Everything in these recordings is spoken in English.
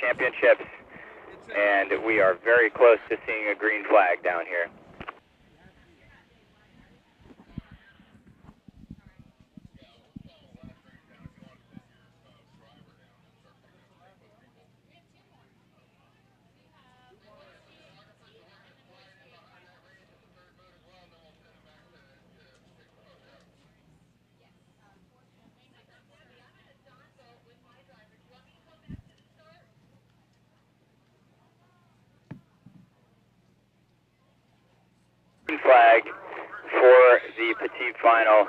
championships, and we are very close to seeing a green flag down here. Green flag for the Petite final.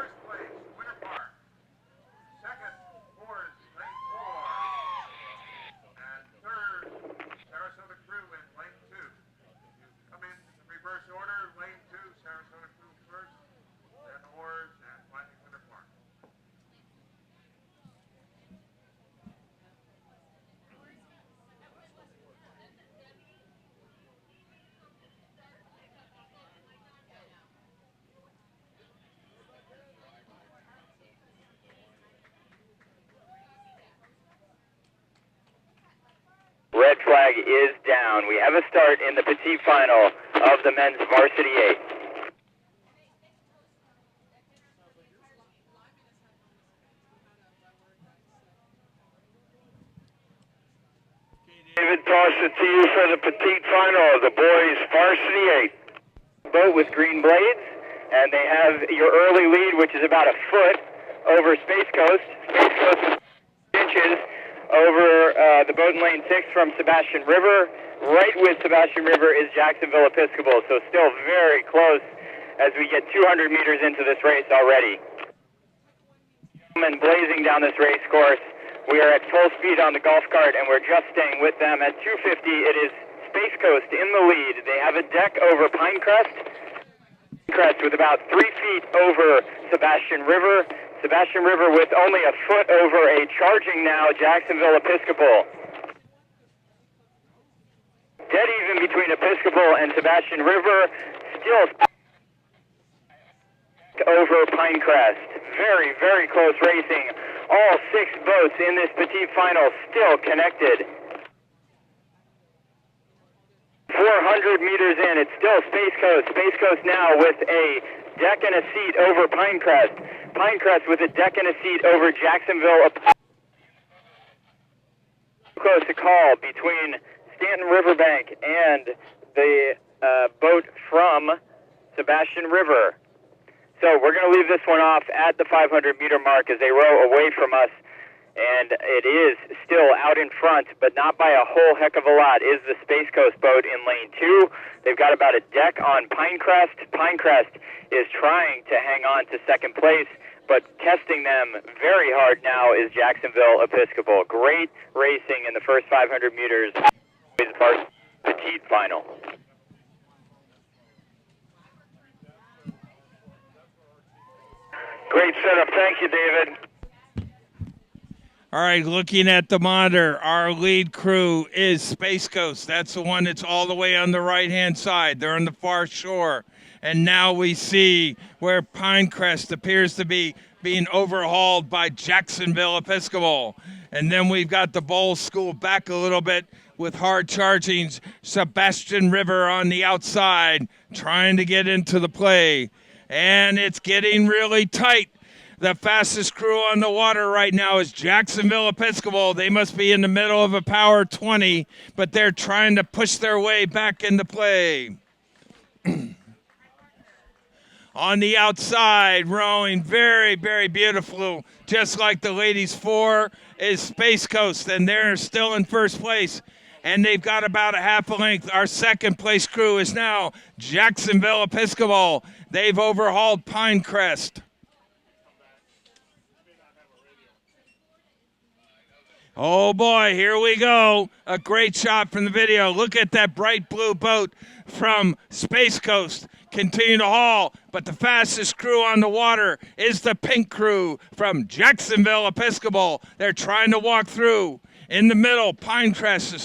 Red flag is down. We have a start in the Petite final of the men's Varsity 8. David, toss it to you for the Petite final of the boys Varsity 8. Boat with green blades, and they have your early lead, which is about a foot over Space Coast. Space Coast is inches over the boat in lane 6 from Sebastian River. Right with Sebastian River is Jacksonville Episcopal, so still very close as we get 200 meters into this race already. And blazing down this race course, we are at full speed on the golf cart, and we're just staying with them. At 250, it is Space Coast in the lead. They have a deck over Pinecrest with about 3 feet over Sebastian River. Sebastian River with only a foot over a charging now Jacksonville Episcopal. Dead even between Episcopal and Sebastian River. Still over Pinecrest. Very, very close racing. All 6 boats in this Petite final still connected. 400 meters in, it's still Space Coast. Space Coast now with a deck and a seat over Pinecrest. Pinecrest with a deck and a seat over Jacksonville. Close to call between Stanton Riverbank and the boat from Sebastian River. So we're going to leave this one off at the 500-meter mark as they row away from us. And it is still out in front, but not by a whole heck of a lot, is the Space Coast boat in lane 2. They've got about a deck on Pinecrest. Pinecrest is trying to hang on to second place, but testing them very hard now is Jacksonville Episcopal. Great racing in the first 500 meters. Petite final. Great setup. Thank you, David. All right, looking at the monitor, our lead crew is Space Coast. That's the one that's all the way on the right-hand side. They're on the far shore. And now we see where Pinecrest appears to be being overhauled by Jacksonville Episcopal. And then we've got the Bowl School back a little bit with hard charging Sebastian River on the outside, trying to get into the play. And it's getting really tight. The fastest crew on the water right now is Jacksonville Episcopal. They must be in the middle of a power 20, but they're trying to push their way back into play. On the outside, rowing very, very beautiful, just like the ladies 4, is Space Coast, and they're still in first place. And they've got about a half a length. Our second place crew is now Jacksonville Episcopal. They've overhauled Pinecrest. Oh, boy, here we go. A great shot from the video. Look at that bright blue boat from Space Coast. Continue to haul, but the fastest crew on the water is the pink crew from Jacksonville Episcopal. They're trying to walk through. In the middle, Pinecrest is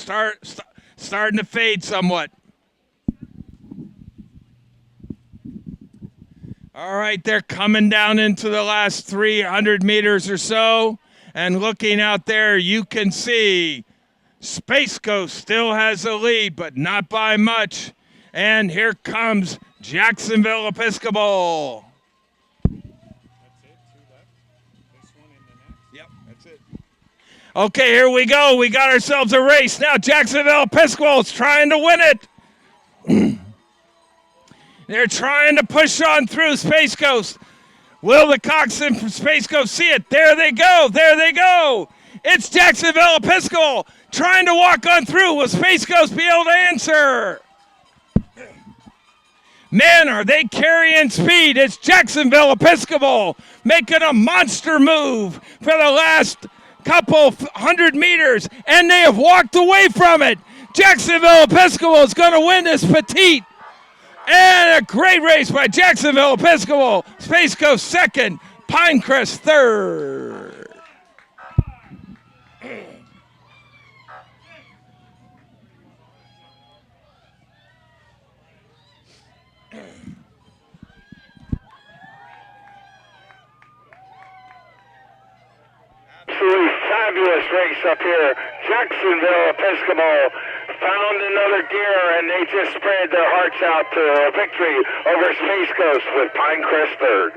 starting to fade somewhat. All right, they're coming down into the last 300 meters or so. And looking out there, you can see Space Coast still has the lead, but not by much. And here comes Jacksonville Episcopal. Yep, that's it. Okay, here we go. We got ourselves a race. Now Jacksonville Episcopal is trying to win it. They're trying to push on through Space Coast. Will the coxswain from Space Coast see it? There they go. There they go. It's Jacksonville Episcopal trying to walk on through. Will Space Coast be able to answer? Man, are they carrying speed. It's Jacksonville Episcopal making a monster move for the last couple 100 meters, and they have walked away from it. Jacksonville Episcopal is going to win this Petite. And a great race by Jacksonville Episcopal. Space Coast second, Pinecrest third. Absolutely fabulous race up here. Jacksonville Episcopal found another gear, and they just spread their hearts out to a victory over Space Coast with Pinecrest third.